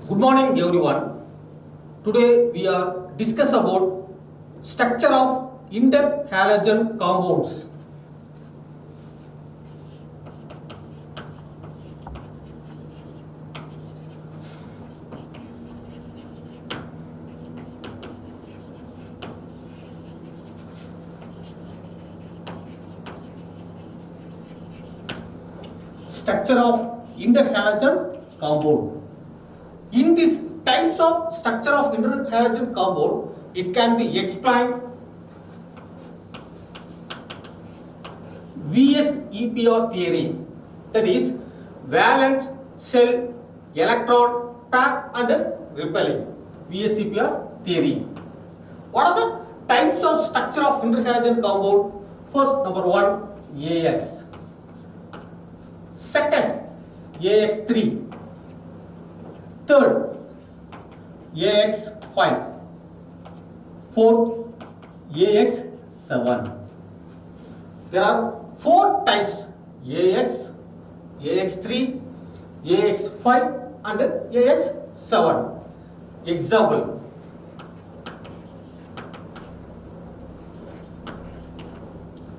Good morning everyone. Today we are discuss about structure of interhalogen compounds. Structure of interhalogen compound. In these types of structure of interhalogen compound, it can be explained VSEPR theory, that is valence shell electron pair and repelling. VSEPR theory. What are the types of structure of interhalogen compound? First, number one, AX. Second, AX3. Third, AX5. Fourth, AX7. There are four types: AX, AX3, AX5 and AX7. Example: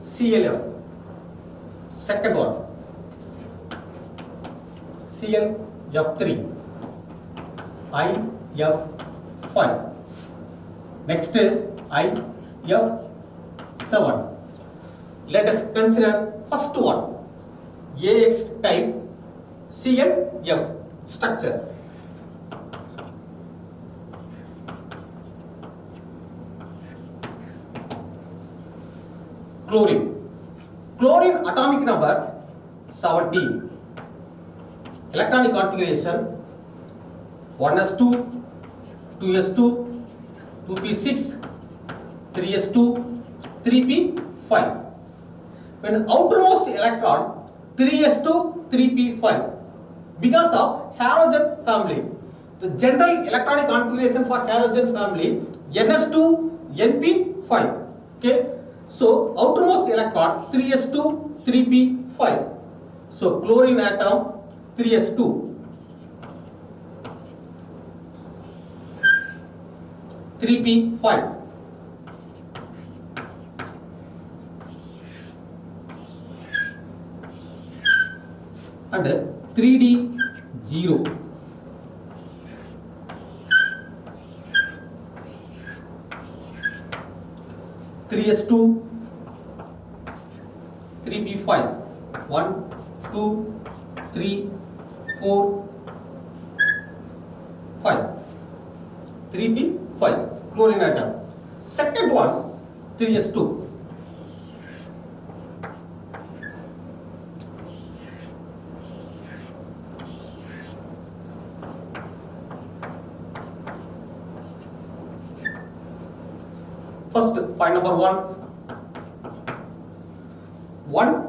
CLF. Second one, ClF3, IF5. Next, IF7. Let us consider first one, AX type ClF structure. Chlorine. Chlorine atomic number 17. Electronic configuration 1s2, 2s2, 2p6, 3s2, 3p5. When outermost electron 3s2, 3p5, because of halogen family, the general electronic configuration for halogen family ns2, np5. Okay, so outermost electron 3s2, 3p5. So chlorine atom 3s2, 3p5. And 3d0. Three s two, 3p5. 1, 2, 3, 4, 5. 3p5 chlorine atom. Second one, 3s2. First, point number one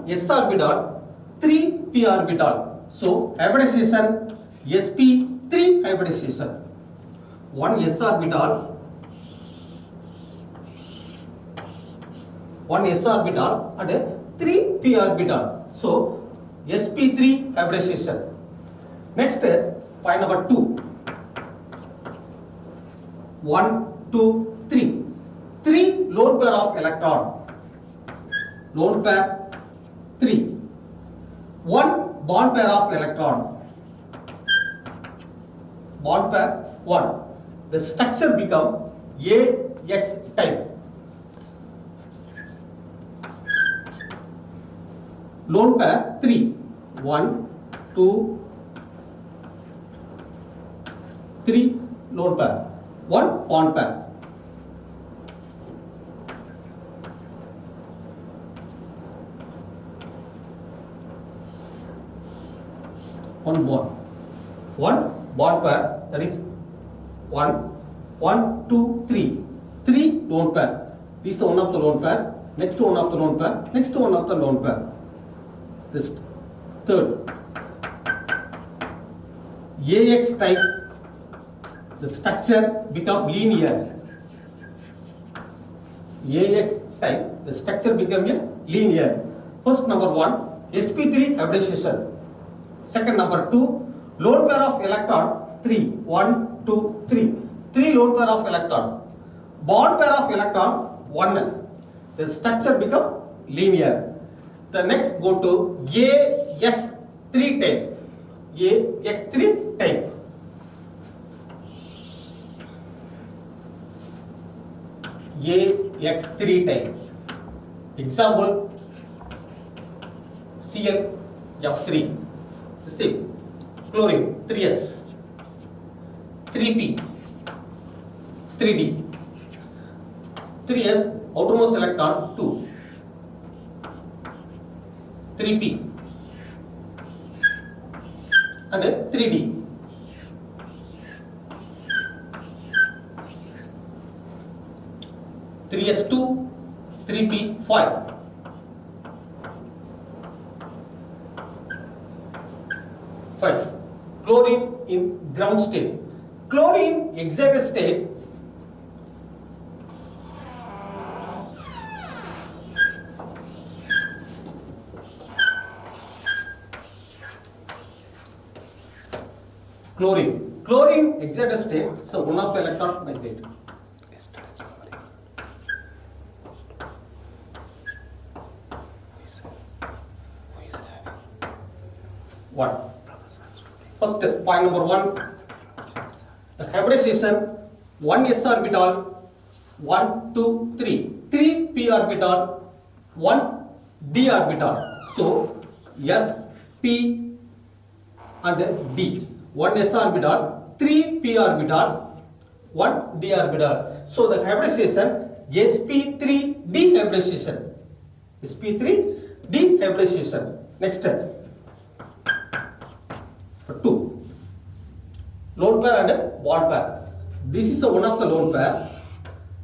s orbital, 3 p orbital. So hybridization sp3 hybridization. 1 s orbital, 1 s orbital and 3 p orbital. So sp3 hybridization. Next, point number 2. 1, 2, 3. 3 lone pair of electron. Lone pair 3. 1 bond pair of electron. Bond pair 1. The structure become AX type. Lone pair 3. 1, 2, 3 lone pair. 1 bond pair. One bond pair, that is 1, 2, 3. 3 lone pair. This is one of the lone pair. Next one of the lone pair. Next one of the lone pair. This third. AX type, the structure become linear. AX type, the structure become a linear. First, number 1, sp3 hybridization. Second, number 2, lone pair of electron 3. 1, 2, 3. 3 lone pair of electron. Bond pair of electron 1. The structure become linear. The next go to AX3 type. AX3 type. AX3 type. Example ClF3. See, chlorine 3s, 3p, 3d. 3s outermost electron 2, 3p and 3d. 3s2, 3p, 5. 5. Chlorine in ground state. Chlorine excited state. Chlorine excited state. So one of the electron migrate. One. First point number 1. The hybridization 1s orbital 1, 2, 3. 3p orbital 1 d orbital. So s, p and d. 1s orbital, 3p orbital, 1 d orbital. So the hybridization sp3d hybridization. sp3d hybridization. Next 2. Lone pair and bond pair. This is one of the lone pair.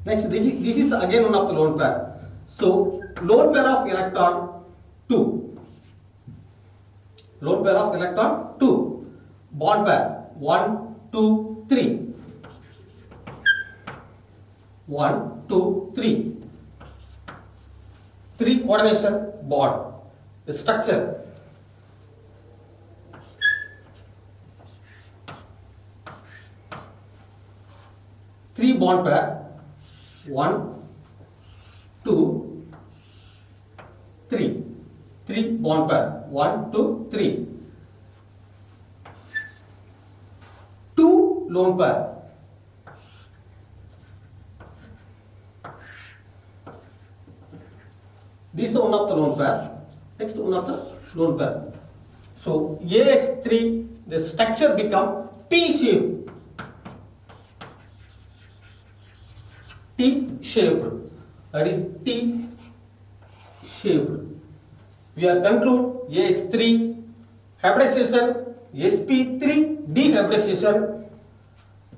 Next, this is again one of the lone pair. So lone pair of electron 2. Lone pair of electron 2. Bond pair 1, 2, 3. 1, 2, 3. 3 coordination bond. The structure. Three bond pair 1, 2, 3. 3 bond pair 1, 2, 3. 2 lone pair. This is one of the lone pair. Next one of the lone pair. So AX3, the structure become T shape. T shaped. That is T shaped. We are conclude AX3 hybridization, sp3d hybridization,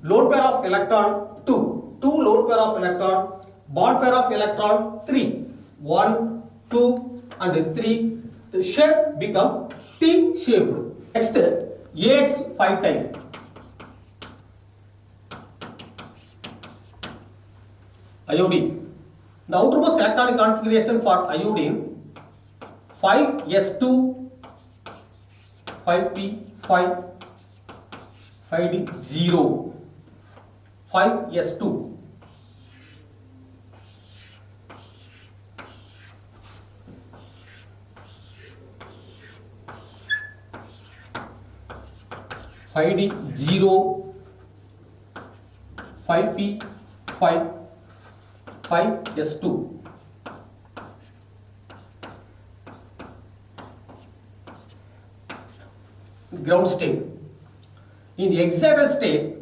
lone pair of electron 2, 2 lone pair of electron, bond pair of electron 3, 1, 2 and 3. The shape become T shaped. Next AX5 type. Iodine. The outermost electronic configuration for iodine 5s2, 5p, 5, 5d, 0, 5s2. Five D 0, 5p, 5, 5s2. Ground state. In the excited state,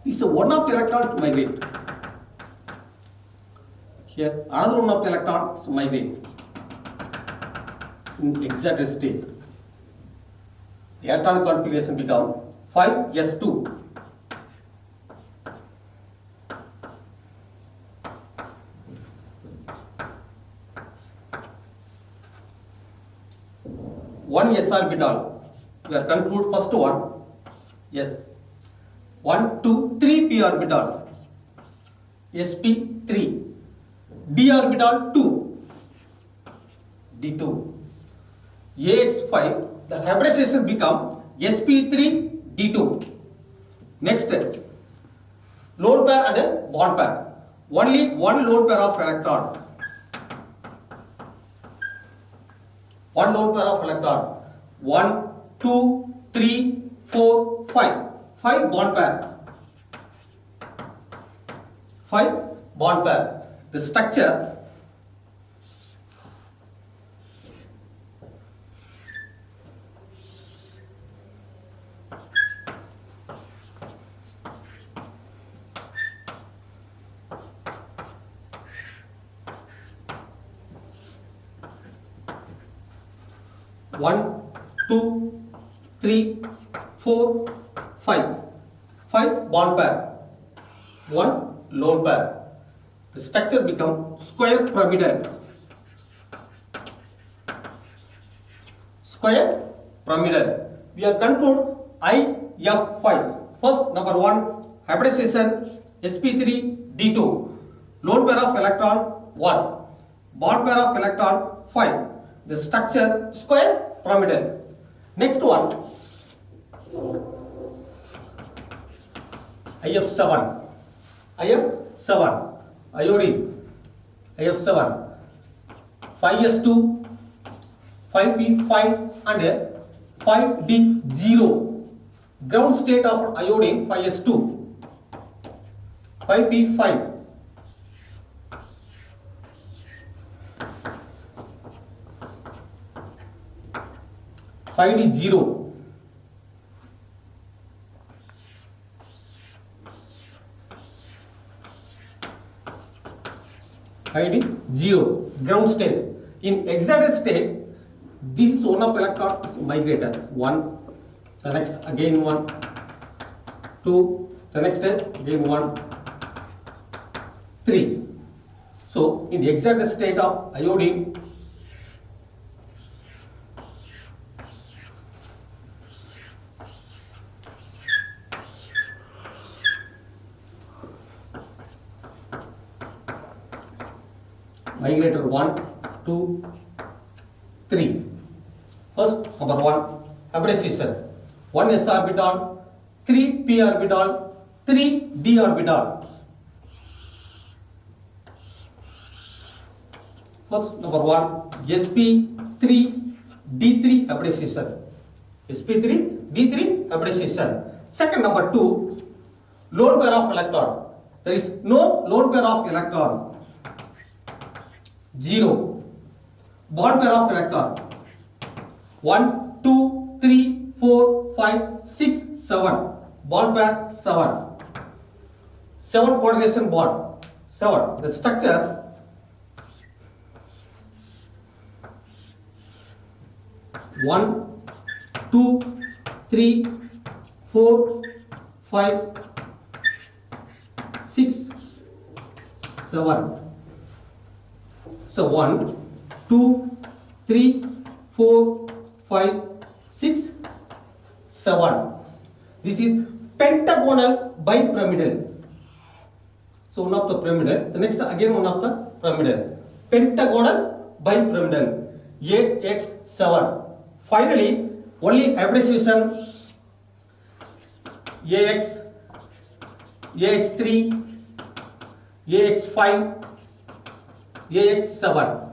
this is one of the electrons migrate. Here another one of the electrons migrate in excited state. The electronic configuration become 5s2. One s orbital. We are conclude first one. Yes. 1, 2, 3p orbital. sp3, d orbital 2, d2, AX5, the hybridization become sp3 d2. Next, lone pair and bond pair. Only one lone pair of electron. One lone pair of electron. 1, 2, 3, 4, 5. 5 bond pair. 5 bond pair. The structure one, 2, 3, 4, 5. 5 bond pair. 1 lone pair. The structure becomes square pyramidal. Square pyramidal. We have conclude IF5. First, number 1, hybridization sp3 d2. Lone pair of electron 1. Bond pair of electron 5. The structure square pyramidal. Next one, IF7. IF7, iodine. IF7, 5s2, 5p5 and 5d0. Ground state of iodine 5s2, 5p5. 5d0. ID0 ground state. In excited state, this one of electron is migrated. 1, the next again 1, 2, the next again 1, 3. So in the excited state of iodine, migrator 1, 2, 3. First, number 1, hybridization. 1 s orbital, 3 p orbital, 3 d orbital. First, number 1, sp3 d3 hybridization. sp3 d3 hybridization. Second, number 2, lone pair of electron. There is no lone pair of electron. 0. Bond pair of electron. 1, 2, 3, 4, 5, 6, 7. Bond pair 7. 7 coordination bond. 7. The structure one, 2, 3, 4, 5, 6, 7. So 1, 2, 3, 4, 5, 6, 7. This is pentagonal bipyramidal. So one of the pyramidal. The next again one of the pyramidal. Pentagonal bipyramidal. AX7. Finally, only hybridization AX, AX3, AX5, AX7.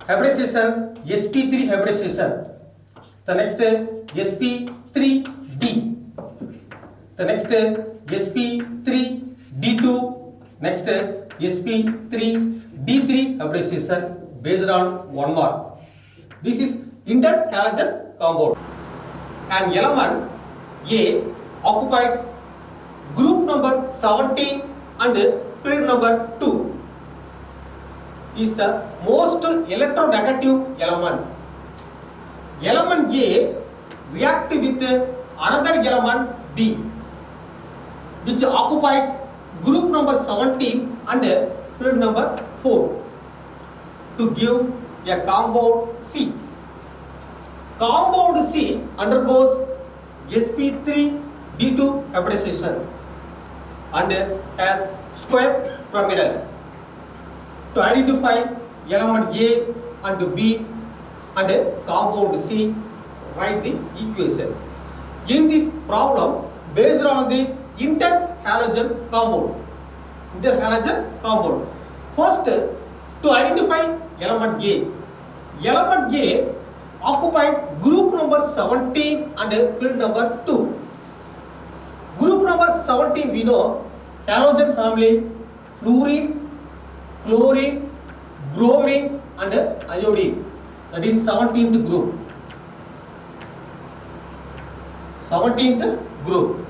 Hybridization sp3 hybridization. The next sp3d. The next sp3d2. Next sp3d3 hybridization based on 1 mark. This is interhalogen compound. An element A occupies group number 17 and period number 2. Is the most electronegative element. Element A reacts with another element B, which occupies group number 17 and period number 4 to give a compound C. Compound C undergoes sp3 d2 hybridization. and has square pyramidal. To identify element A and B and compound C, write the equation. In this problem, based on the interhalogen compound. First, to identify element A. Element A occupied group number 17 and period number 2. Group number 17 we know halogen family, fluorine, chlorine, bromine and iodine. That is 17th group. 17th group.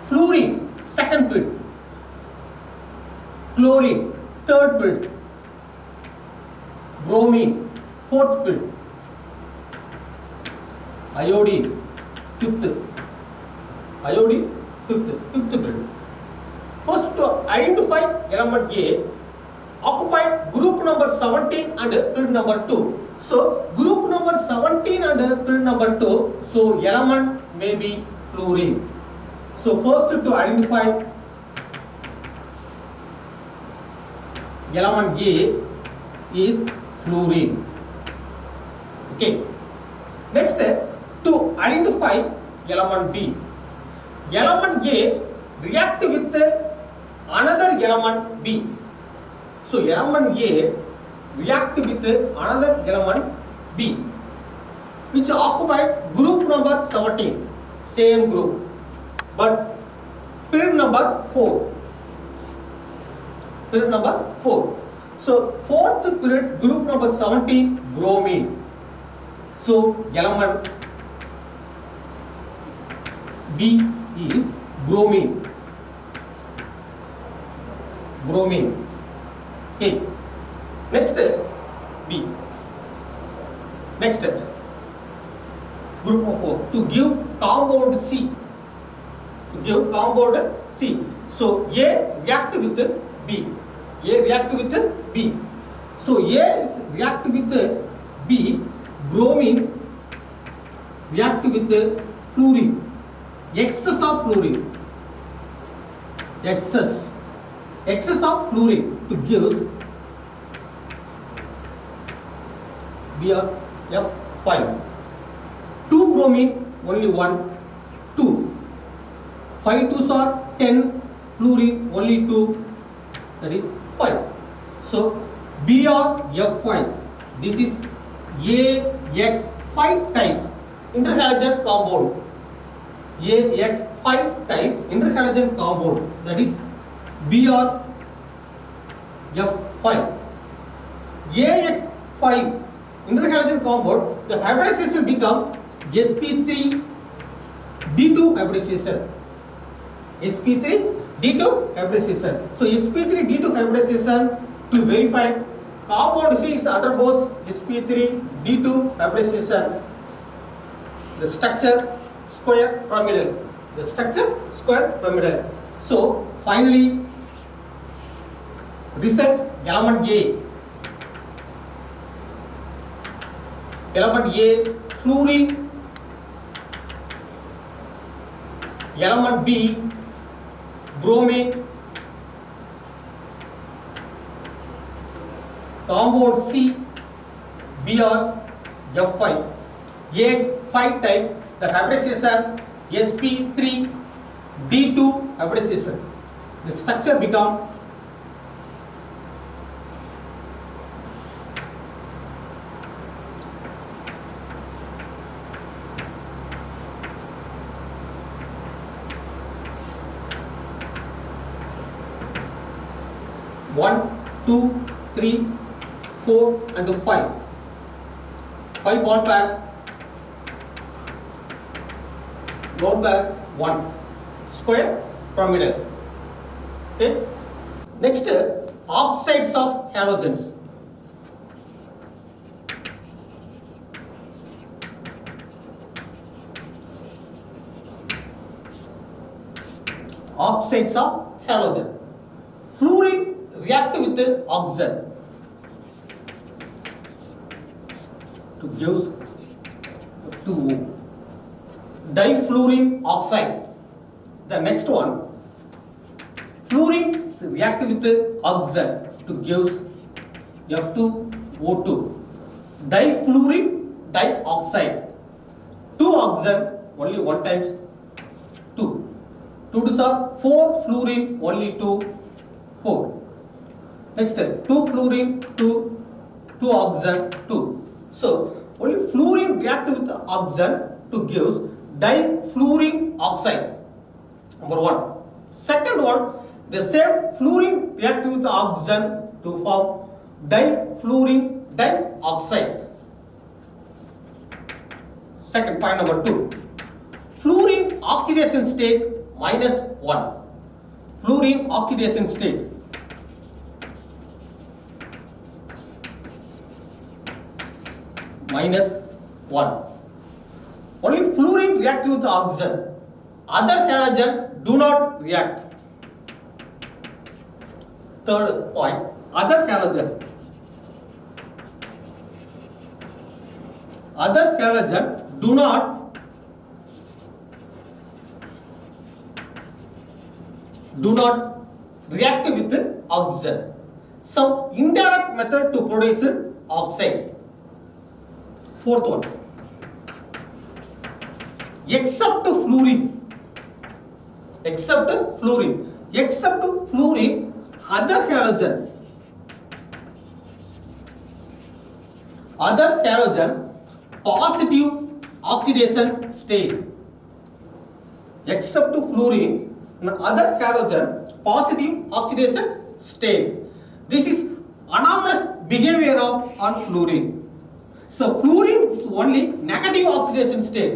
Fluorine, second period. Chlorine, third period. Bromine, fourth period. Iodine, fifth. Iodine, fifth period. First, to identify element A, occupied group number 17 and period number 2. So, group number 17 and period number 2, so element may be fluorine. So, first to identify element A is fluorine. Okay. Next, to identify element B. Element A react with another element B. So, element A react with another element B, which occupied group number 17, same group, but period number 4. Period number 4. So, fourth period, group number 17, bromine. So, element B is bromine. Bromine. Okay. Next, B. Next, group of 4. To give compound C. To give compound C. So, A react with B. A react with B. So, A is react with B. Bromine react with fluorine. Excess of fluorine. Excess of fluorine to give BrF5. 2 bromine, only 1, 2. 5 2s are 10, fluorine, only 2, that is 5. So, BrF5, this is AX5 type interhalogen compound. AX5 type interhalogen compound, that is BrF5. AX5 interhalogen compound, the hybridization become sp3d2 hybridization. sp3d2 hybridization. So sp3d2 hybridization, to verify compound C is undergoes sp3d2 hybridization. The structure square pyramidal. The structure square pyramidal. So finally, result element A. Element A, fluorine. Element B, bromine. Compound C, BrF5. AX5 type, the hybridization sp3d2 hybridization. The structure become one, 2, 3, 4 and 5. 5 bond pair. Bond pair 1. Square pyramidal. Okay. Next, oxides of halogens. Oxides of halogen. Fluorine react with the oxygen to give 2O. Difluorine oxide. The next one, fluorine react with oxygen to give F2O2. Difluorine dioxide. 2 oxygen only 1 times 2. 2 to 4 fluorine only 2 4. Next 2 fluorine 2 oxygen 2. So only fluorine react with the oxygen to give difluorine oxide. Number 1. Second one, the same fluorine react with the oxygen to form difluorine dioxide. Second point number 2. Fluorine oxidation state -1. Fluorine oxidation state. -1. Only fluorine react with the oxygen. Other halogen do not react. Third point, other halogen do not react with oxygen. Some indirect method to produce oxide. Fourth one, except fluorine, other halogen positive oxidation state. Except fluorine, other halogen positive oxidation state. This is anomalous behavior on fluorine. So fluorine is only negative oxidation state.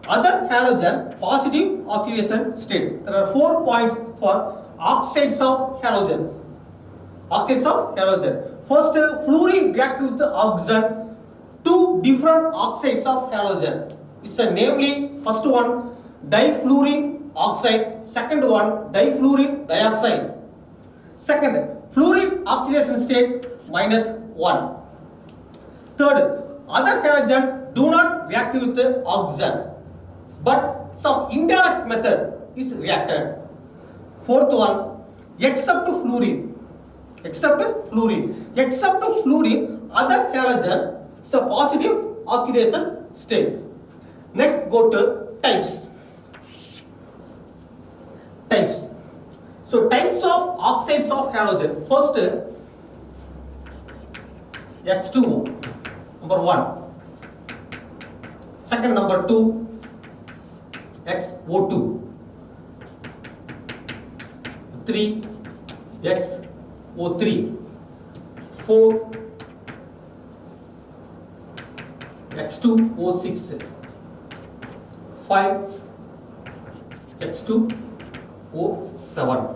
Other halogen positive oxidation state. There are 4 points for oxides of halogen. First, fluorine react with the oxygen. 2 different oxides of halogen. It's namely first one difluorine oxide, second one difluorine dioxide. Second, fluorine oxidation state -1. Third, other halogen do not react with the oxygen, but some indirect method is reacted. Fourth one, except fluorine, other halogen is a positive oxidation state. Next, go to types. So types of oxides of halogen. First, H2O, number 1. Second, number 2, XO2. 3, XO3. 4, H2O6. 5, H2O7.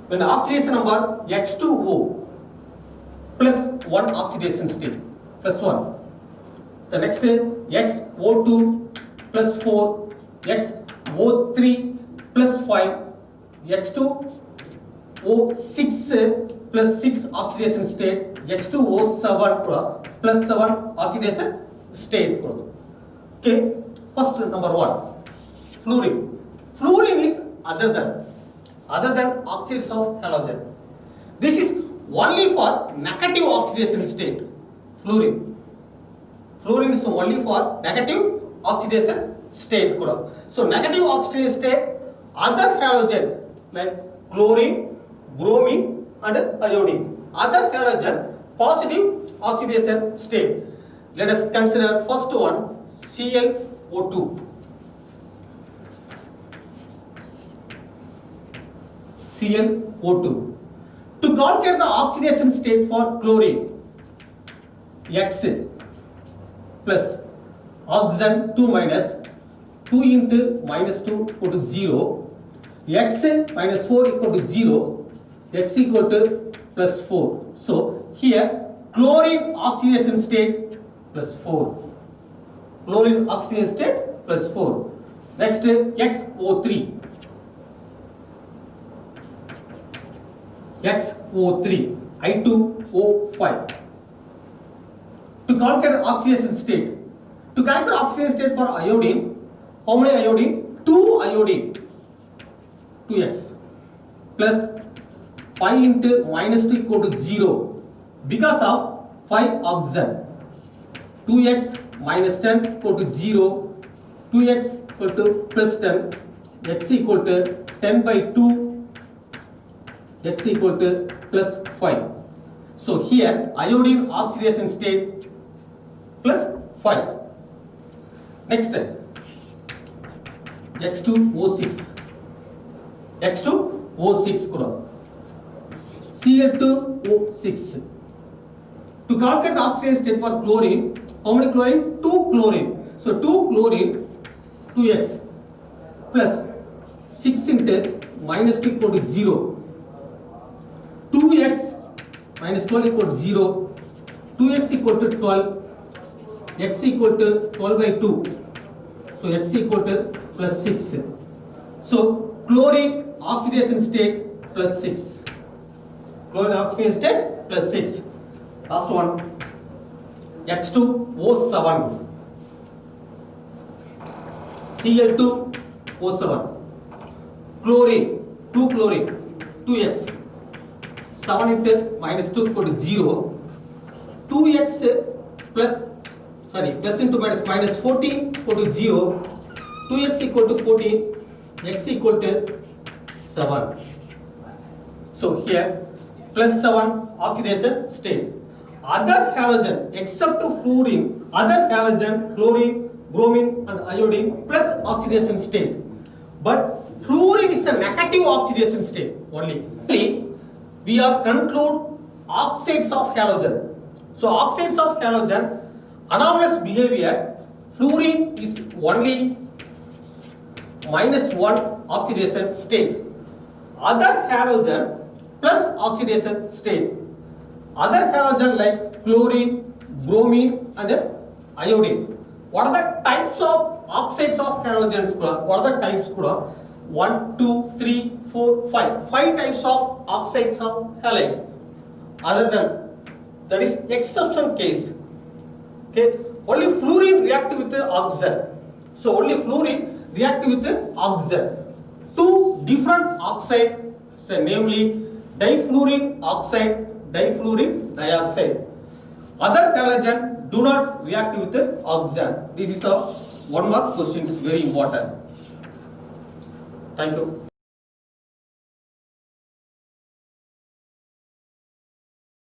When oxidation number H2O plus 1 oxidation state, plus 1. The next XO2 plus 4, XO3 plus 5, H2O6 plus 6 oxidation state, H2O7 plus 7 oxidation state. Okay, first number 1, fluorine. Fluorine is other than oxides of halogen. This is only for negative oxidation state. Fluorine is only for negative oxidation state. So negative oxidation state, other halogen like chlorine, bromine and iodine. Other halogen positive oxidation state. Let us consider first one, ClO2. ClO2. To calculate the oxidation state for chlorine, X plus oxygen 2 minus 2 into minus 2 equal to 0, X minus 4 equal to 0, X equal to plus 4. So here chlorine oxidation state plus 4. Chlorine oxidation state plus 4. Next, XO3. XO3, I2O5. To calculate oxidation state. To calculate oxidation state for iodine, how many iodine? 2 iodine, 2X plus 5 into minus 2 equal to 0 because of 5 oxygen. 2x minus 10 equal to 0, 2x equal to plus 10, x equal to 10 by 2, x equal to plus 5. So here iodine oxidation state plus 5. Next X2O6. X2O6 kuda. Cl2O6. To calculate the oxidation state for chlorine, how many chlorine? 2 chlorine. So 2 chlorine, 2x plus 6 into minus 2 equal to 0. 2x minus 12 equal to 0. 2x equal to 12. X equal to 12 by 2. So x equal to plus 6. So chlorine oxidation state plus 6. Chlorine oxidation state plus 6. Last one. X2O7. Cl2O7. Chlorine. 2 chlorine. 2x. 7 into minus 2 equal to 0. 2x plus into minus 14 equal to 0. 2x equal to 14. X equal to 7. So here plus 7 oxidation state. Other halogen except fluorine, other halogen, chlorine, bromine and iodine plus oxidation state. But fluorine is a negative oxidation state only. We are conclude oxides of halogen. So oxides of halogen, anomalous behavior, fluorine is only minus 1 oxidation state. Other halogen plus oxidation state. Other halogen like chlorine, bromine and iodine. What are the types of oxides of halogens? What are the types? 1, 2, 3, 4, 5. 5 types of oxides of halide. Other than that is exception case. Okay, only fluorine react with the oxygen. So only fluorine react with the oxygen. 2 different oxide, so namely difluorine oxide, difluorine dioxide. Other halogen do not react with the oxygen. This is one more question, is very important. Thank you.